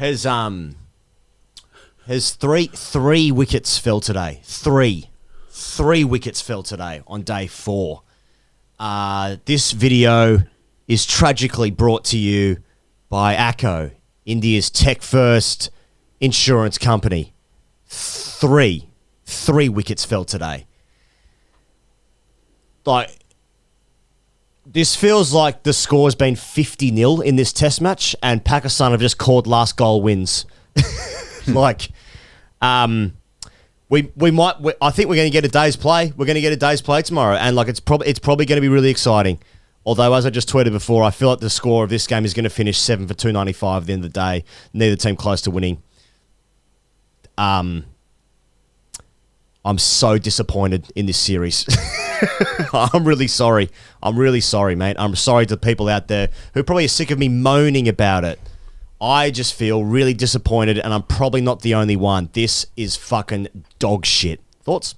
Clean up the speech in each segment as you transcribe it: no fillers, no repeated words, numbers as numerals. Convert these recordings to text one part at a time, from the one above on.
has three wickets fell today. Three wickets fell today on day 4. This video is tragically brought to you by ACO, India's tech-first insurance company. Three wickets fell today. Like, this feels like the score's been 50-0 in this test match, and Pakistan have just called last goal wins. Like, I think we're going to get a day's play. We're going to get a day's play tomorrow, and like it's probably going to be really exciting. Although, as I just tweeted before, I feel like the score of this game is going to finish 7 for 295 at the end of the day. Neither team close to winning. I'm so disappointed in this series. I'm really sorry. I'm really sorry, mate. I'm sorry to the people out there who probably are sick of me moaning about it. I just feel really disappointed, and I'm probably not the only one. This is fucking dog shit. Thoughts?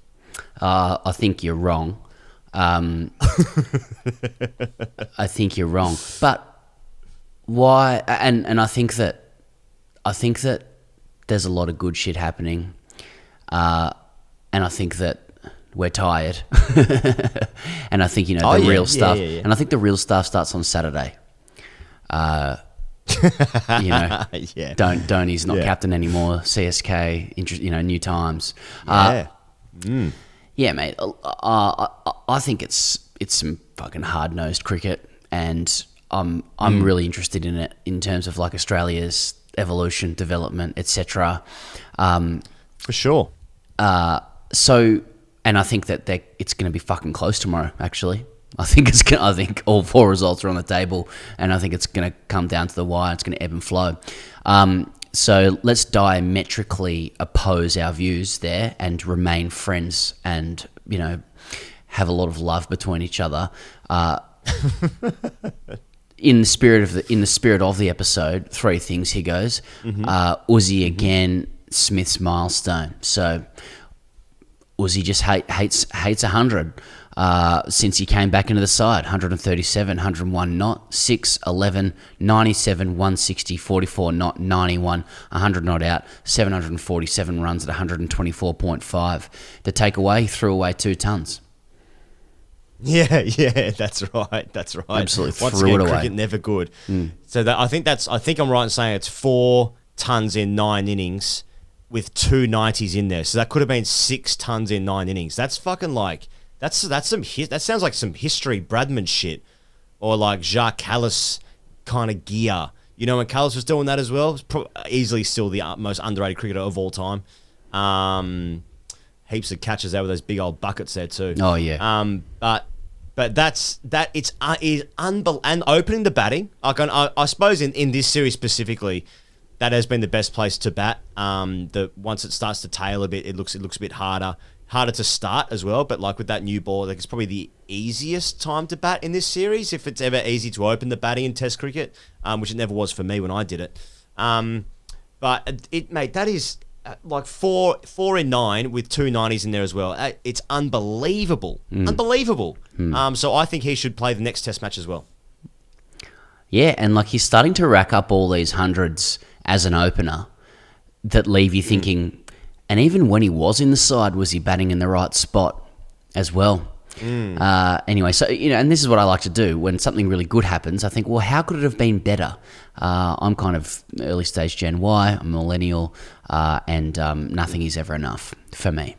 I think you're wrong. I think you're wrong. But why? And I think that there's a lot of good shit happening. And I think that we're tired. And I think, the real stuff. Yeah. And I think the real stuff starts on Saturday. Dhoni's not captain anymore. CSK, new times. Yeah, mate. I think it's some fucking hard-nosed cricket, and I'm really interested in it in terms of like Australia's evolution, development, etc. For sure. And I think that it's going to be fucking close tomorrow. Actually, I think all 4 results are on the table, and I think it's going to come down to the wire. It's going to ebb and flow. So let's diametrically oppose our views there and remain friends, and have a lot of love between each other. In the spirit of the episode, 3 things here goes. UZZIE again, Smith's milestone. So UZZIE just hates 100 since he came back into the side. 137, 101 not, 6, 11, 97, 160, 44 not, 91, 100 not out, 747 runs at 124.5. The takeaway, he threw away 2 tons. Yeah, that's right. Absolutely Once threw again, it away. cricket never good. So I think I'm right in saying it's 4 tons in 9 innings with 2 90s in there. So that could have been 6 tons in 9 innings. That's fucking like that sounds like some history Bradman shit, or like Jacques Callis kind of gear. When Callis was doing that as well, it's easily still the most underrated cricketer of all time. Heaps of catches there with those big old buckets there too. Oh yeah. But is unbelievable. And opening the batting, I suppose in this series specifically, that has been the best place to bat. Once it starts to tail a bit, it looks a bit harder to start as well. But like with that new ball, like it's probably the easiest time to bat in this series, if it's ever easy to open the batting in Test cricket, which it never was for me when I did it. But that is like 4 in 9 with 2 90s in there as well. It's unbelievable, unbelievable. So I think he should play the next Test match as well. Yeah, and like he's starting to rack up all these hundreds as an opener that leave you thinking. And even when he was in the side, was he batting in the right spot as well? Anyway, so, and this is what I like to do. When something really good happens, I think, well, how could it have been better? I'm kind of early stage Gen Y, I'm a millennial, and nothing is ever enough for me.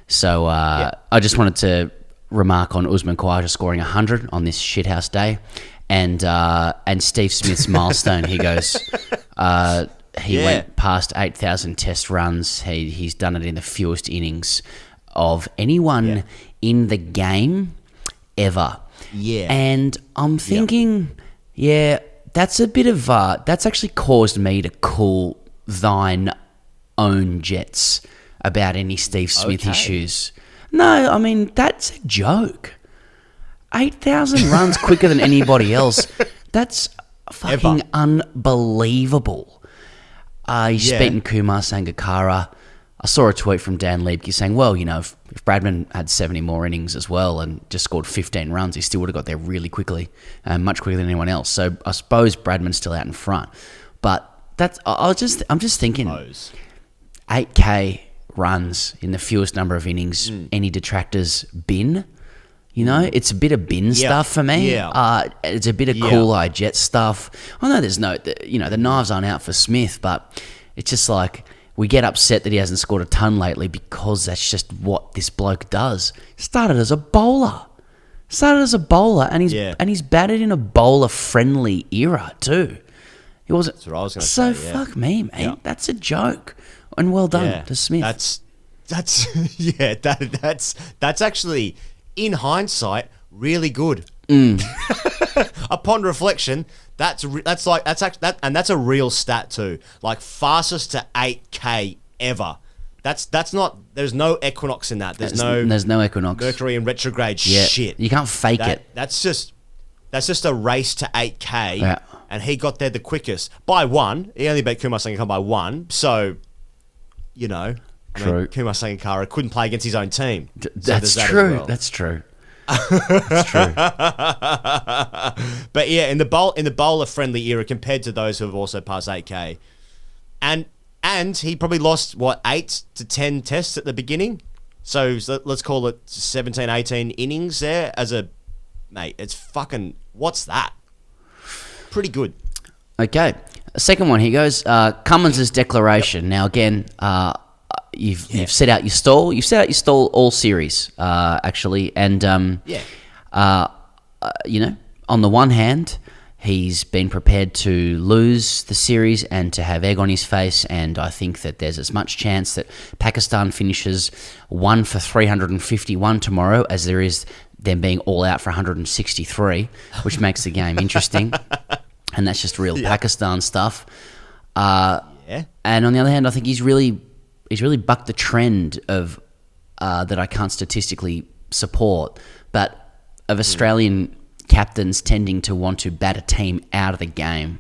So I just wanted to remark on Usman Khawaja scoring 100 on this shithouse day. And Steve Smith's milestone, he goes... He went past 8,000 test runs. He's done it in the fewest innings of anyone in the game ever. Yeah. And I'm thinking, that's a bit of... that's actually caused me to cool thine own jets about any Steve Smith issues. No, I mean, that's a joke. 8,000 runs quicker than anybody else. That's fucking unbelievable. He's beaten Kumar Sangakkara. I saw a tweet from Dan Liebke saying, well, if Bradman had 70 more innings as well and just scored 15 runs, he still would have got there really quickly, much quicker than anyone else. So I suppose Bradman's still out in front. But I'm just thinking, Pose. 8K runs in the fewest number of innings any detractors bin. You know, it's a bit of bin stuff for me. Yeah. It's a bit of Cool Eye Jet stuff. I know there's the knives aren't out for Smith, but it's just like we get upset that he hasn't scored a ton lately because that's just what this bloke does. Started as a bowler, and he's batted in a bowler-friendly era too. He wasn't. That's what I was going to so say. fuck me, mate. Yeah. That's a joke, and well done to Smith. That's actually, in hindsight, really good. Upon reflection, that's a real stat too. Like fastest to 8K ever. That's not. There's no equinox in that. There's no equinox. Mercury in retrograde shit. You can't fake it. That's just a race to 8K, and he got there the quickest by one. He only beat Kumar Sangakkara by one. So, True. Kumar Sangakkara couldn't play against his own team. That's true. That's true. That's true. But yeah, in the bowler friendly era compared to those who have also passed 8K, and he probably lost 8 to 10 tests at the beginning. So let's call it 17, 18 innings there mate. It's fucking, what's that? Pretty good. Okay. Second one, he goes, Cummins' declaration. Now again, You've set out your stall. You've set out your stall all series, actually, and on the one hand, he's been prepared to lose the series and to have egg on his face, and I think that there's as much chance that Pakistan finishes 1 for 351 tomorrow as there is them being all out for 163, which makes the game interesting, and that's just real Pakistan stuff. And on the other hand, I think he's really bucked the trend of that I can't statistically support, but of Australian captains tending to want to bat a team out of the game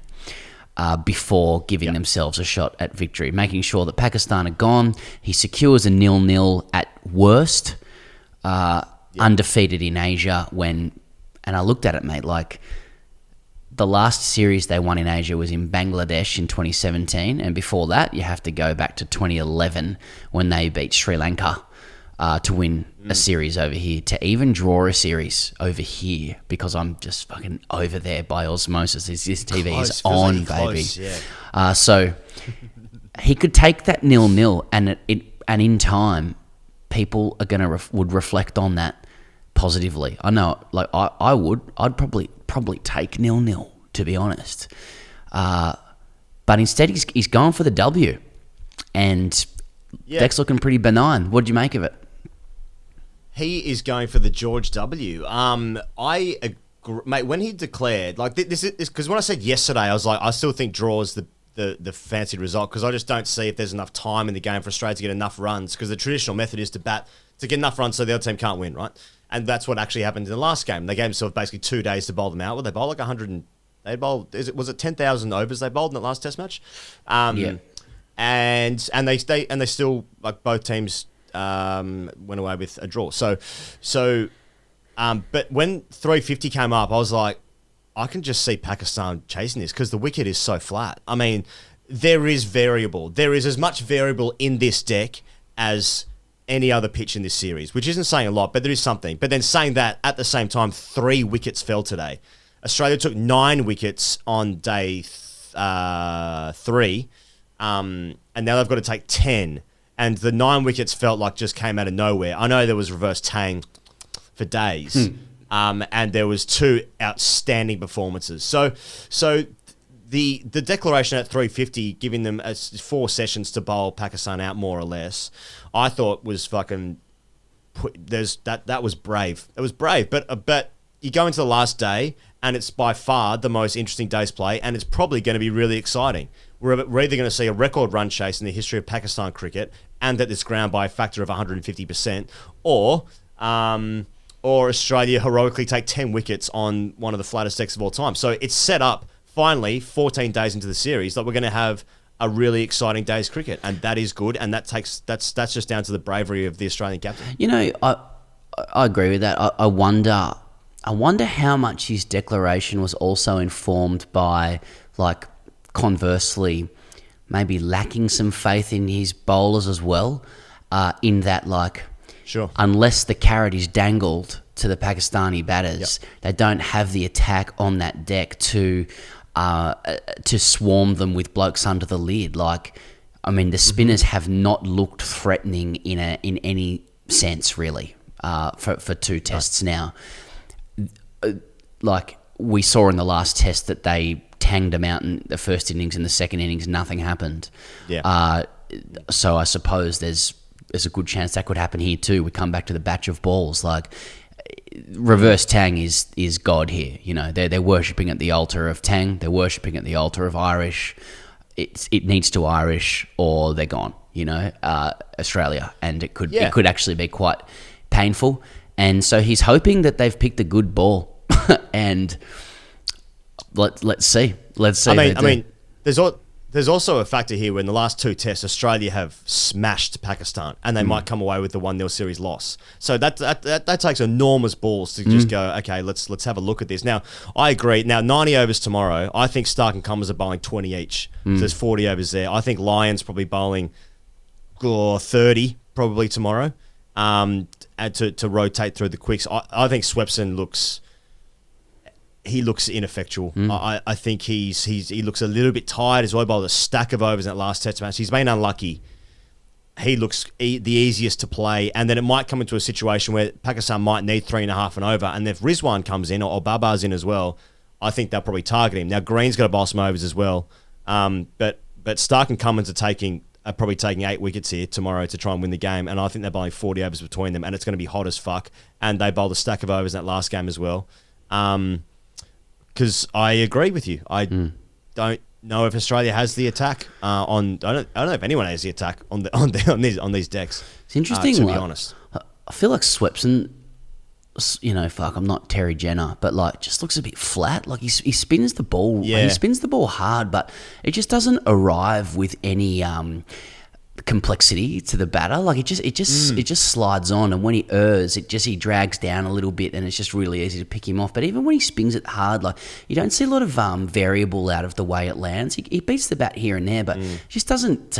before giving themselves a shot at victory, making sure that Pakistan are gone. He secures a 0-0 at worst, undefeated in Asia and I looked at it, mate, like the last series they won in Asia was in Bangladesh in 2017, and before that, you have to go back to 2011 when they beat Sri Lanka to win a series over here, to even draw a series over here, because I'm just fucking over there by osmosis. This TV is on, baby. So he could take that 0-0, and in time, people are would reflect on that positively. I know, like I would. I'd probably take 0-0, to be honest. But instead, he's gone for the W, and deck's looking pretty benign. What do you make of it? He is going for the George W. I agree, mate. When he declared, like this is because when I said yesterday, I was like, I still think draws the fancied result, because I just don't see if there's enough time in the game for Australia to get enough runs, because the traditional method is to bat to get enough runs so the other team can't win, right? And that's what actually happened in the last game. They gave themselves basically 2 days to bowl them out. Well, they bowled like 100 and they bowled. Was it 10,000 overs they bowled in that last Test match? And they still, like, both teams went away with a draw. But when 350 came up, I was like, I can just see Pakistan chasing this because the wicket is so flat. I mean, there is variable. There is as much variable in this deck as any other pitch in this series, which isn't saying a lot, but there is something. But then saying that, at the same time, 3 wickets fell today. Australia took 9 wickets on day 3, and now they've got to take 10. And the 9 wickets felt like just came out of nowhere. I know there was reverse tang for days, and there was 2 outstanding performances. So the declaration at 350, giving them 4 sessions to bowl Pakistan out, more or less, I thought was fucking. That was brave. It was brave, but you go into the last day, and it's by far the most interesting day's play, and it's probably going to be really exciting. We're either going to see a record run chase in the history of Pakistan cricket, and at this ground by a factor of 150%, or Australia heroically take 10 wickets on one of the flattest decks of all time. So it's set up. Finally, 14 days into the series, that we're going to have a really exciting day's cricket, and that is good. And that's just down to the bravery of the Australian captain. You know, I agree with that. I wonder how much his declaration was also informed by, like, conversely, maybe lacking some faith in his bowlers as well, in that, like, Sure. unless the carrot is dangled to the Pakistani batters, they don't have the attack on that deck to swarm them with blokes under the lid. Like, I mean, the spinners have not looked threatening in any sense, really, for 2 tests now. Like, we saw in the last test that they tanged them out in the first innings and the second innings, nothing happened. Yeah. So I suppose there's a good chance that could happen here too. We come back to the batch of balls. Like, reverse Tang is God here. You know, they're worshipping at the altar of Tang. They're worshipping at the altar of Irish. It needs to Irish or they're gone. You know, Australia, and it could actually be quite painful. And so he's hoping that they've picked a good ball, and let's see. I mean, there's also a factor here where in the last 2 tests, Australia have smashed Pakistan, and they might come away with the 1-0 series loss. So that takes enormous balls to just go, okay, let's have a look at this. Now, I agree. Now, 90 overs tomorrow. I think Stark and Cummins are bowling 20 each. So there's 40 overs there. I think Lyons probably bowling 30 probably tomorrow, and to rotate through the quicks. I think Swepson looks ineffectual. I think he looks a little bit tired as well. Bowled a stack of overs in that last test match. He's been unlucky. He looks the easiest to play, and then it might come into a situation where Pakistan might need 3.5 and over, and if Rizwan comes in or Babar's in as well, I think they'll probably target him. Now, Green's got to bowl some overs as well, but Stark and Cummins are probably taking 8 wickets here tomorrow to try and win the game, and I think they're bowling 40 overs between them, and it's going to be hot as fuck, and they bowled a stack of overs in that last game as well. Because I agree with you. I don't know if Australia has the attack I don't know if anyone has the attack on these decks. It's interesting. To be honest, I feel like Swepson, you know, I'm not Terry Jenner, but like just looks a bit flat. Like he spins the ball. Yeah. He spins the ball hard, but it just doesn't arrive with any complexity to the batter. Like it just slides on, and when he errs, he drags down a little bit, and it's just really easy to pick him off. But even when he spins it hard, like you don't see a lot of variable out of the way it lands. He beats the bat here and there, but just doesn't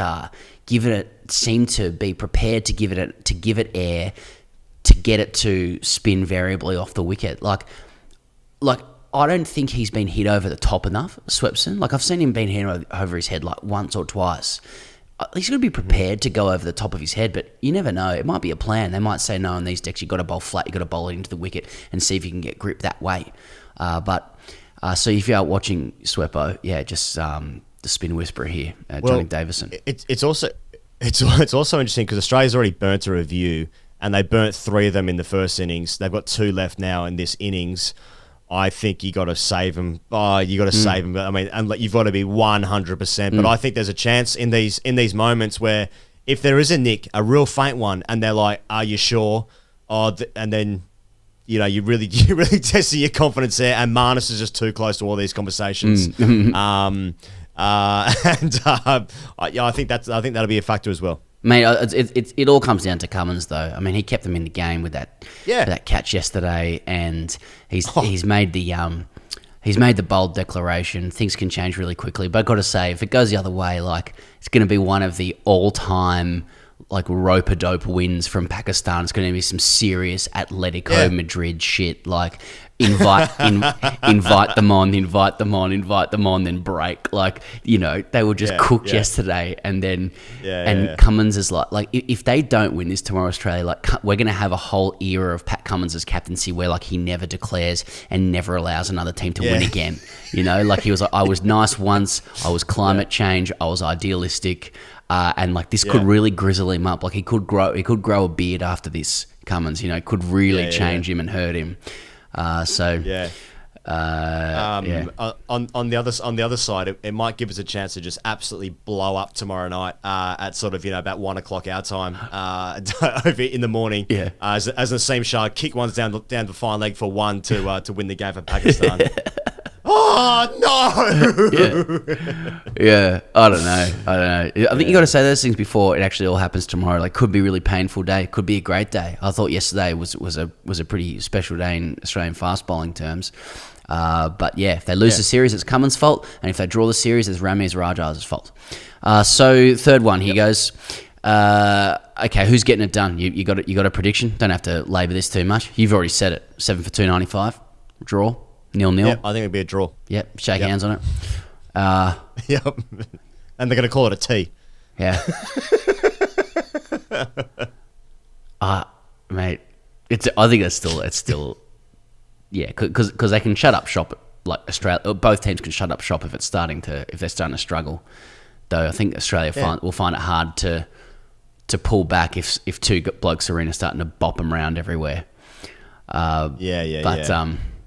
seem to be prepared to give it air to get it to spin variably off the wicket. Like I don't think he's been hit over the top enough, Swepson. Like I've seen him being hit over his head like once or twice. He's going to be prepared to go over the top of his head, but you never know. It might be a plan. They might say, no, on these decks, you've got to bowl flat, you've got to bowl it into the wicket and see if you can get grip that way. So if you're out watching Swepo, just the spin whisperer here, Johnny Davison. It's also interesting because Australia's already burnt a review, and they burnt 3 of them in the first innings. They've got 2 left now in this innings. I think you got to save them. You got to save them. But I mean, and you've got to be 100%. But I think there's a chance in these moments where if there is a nick, a real faint one, and they're like, "Are you sure?" And then you really testing your confidence there. And Marnus is just too close to all these conversations. I think that'll be a factor as well. Mate, it all comes down to Cummins, though. I mean, he kept them in the game with that catch yesterday, and he's made the bold declaration. Things can change really quickly, but I've got to say, if it goes the other way, like it's going to be one of the all-time like rope-a-dope wins from Pakistan. It's going to be some serious Atletico Madrid shit, like invite them on, then break. Like, they were just cooked yesterday, and then Cummins is like if they don't win this tomorrow, Australia, like we're going to have a whole era of Pat Cummins' captaincy where like he never declares and never allows another team to win again. Like he was like, I was nice once, I was climate change, I was idealistic. And like this could really grizzle him up. Like he could grow a beard after this. Cummins, could really change him and hurt him. On the other side, it might give us a chance to just absolutely blow up tomorrow night at sort of about 1 o'clock our time over in the morning. As Naseem Shah kick ones down the fine leg for 1 to win the game for Pakistan. Oh no! I don't know. I think you got to say those things before it actually all happens tomorrow. Like, could be a really painful day. Could be a great day. I thought yesterday was a pretty special day in Australian fast bowling terms. But yeah, if they lose the series, it's Cummins' fault, and if they draw the series, it's Ramiz Raja's fault. So third one, he goes. Okay, who's getting it done? You got a prediction? Don't have to labour this too much. You've already said it. 7 for 295. Draw. 0-0. Yep, I think it'd be a draw. Yep. Shake hands on it. Yep. And they're going to call it a T. Yeah. Mate, I think it's still, yeah, because they can shut up shop like Australia. Both teams can shut up shop if they're starting to struggle. Though I think Australia will find it hard to pull back if two blokes are starting to bop them around everywhere. But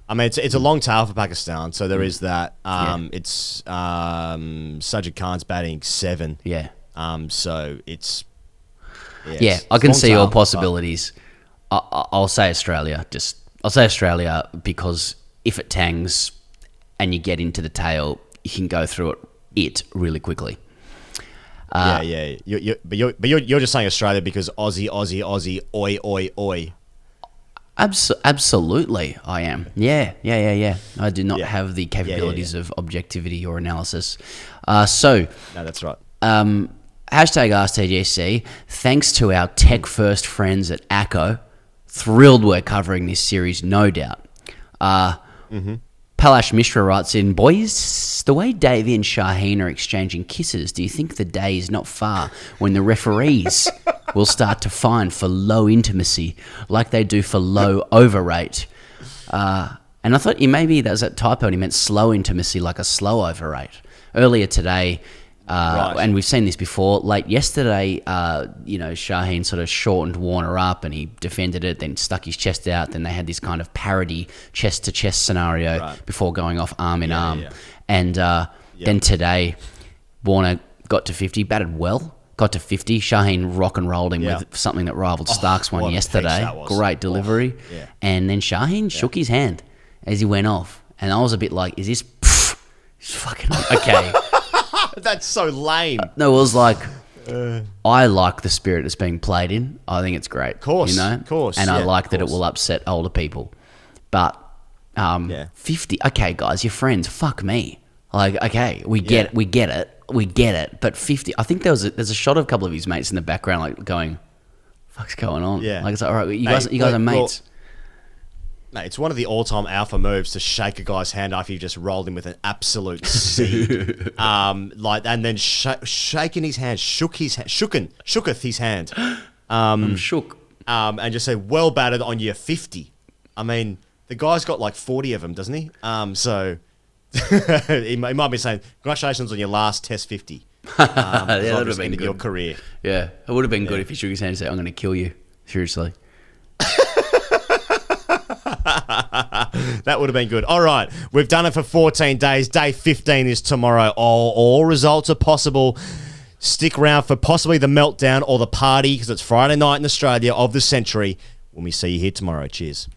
I mean, it's a long tail for Pakistan, so there is that. It's Sajid Khan's batting 7. Yeah. So it's I can see all possibilities. I'll say Australia. I'll say Australia because if it tangs and you get into the tail, you can go through it really quickly. But you're just saying Australia because Aussie, oi, oi, oi. Absolutely, I am. Yeah. I do not have the capabilities of objectivity or analysis. No, that's right. Hashtag AskTGC. Thanks to our tech-first friends at ACO. Thrilled we're covering this series, no doubt. Palash Mishra writes in, boys, the way Davey and Shaheen are exchanging kisses, do you think the day is not far when the referees will start to fine for low intimacy like they do for low overrate? And I thought maybe that was a typo and he meant slow intimacy like a slow overrate. Earlier today, and we've seen this before, late yesterday, Shaheen sort of shortened Warner up and he defended it, then stuck his chest out. Then they had this kind of parody chest-to-chest scenario before going off arm in arm. And then today, Warner got to 50, batted well, got to 50. Shaheen rock and rolled him with something that rivaled Stark's one yesterday. Great delivery. And then Shaheen shook his hand as he went off. And I was a bit like, is this fucking okay? That's so lame. No, it was like, I like the spirit that's being played in. I think it's great. Of course. And I like that it will upset older people. But 50, okay, guys, you're friends. Fuck me. Like, okay, we get it. But 50, I think there's a shot of a couple of his mates in the background, like going, "Fuck's going on?" Yeah. Like it's like, all right, you guys are mates. Mate, it's one of the all-time alpha moves to shake a guy's hand after you just rolled him with an absolute seed. And then shaking his hand, shooketh his hand. I'm shook. And just say, well battered on your 50. I mean, the guy's got like 40 of them, doesn't he? So he might be saying, congratulations on your last test 50. That would have been good. Your career. Yeah, it would have been good if he shook his hand and said, I'm going to kill you. Seriously. That would have been good. All right, we've done it for 14 days. Day 15 is tomorrow. All results are possible. Stick around for possibly the meltdown or the party because it's Friday night in Australia of the century when we see you here tomorrow. Cheers.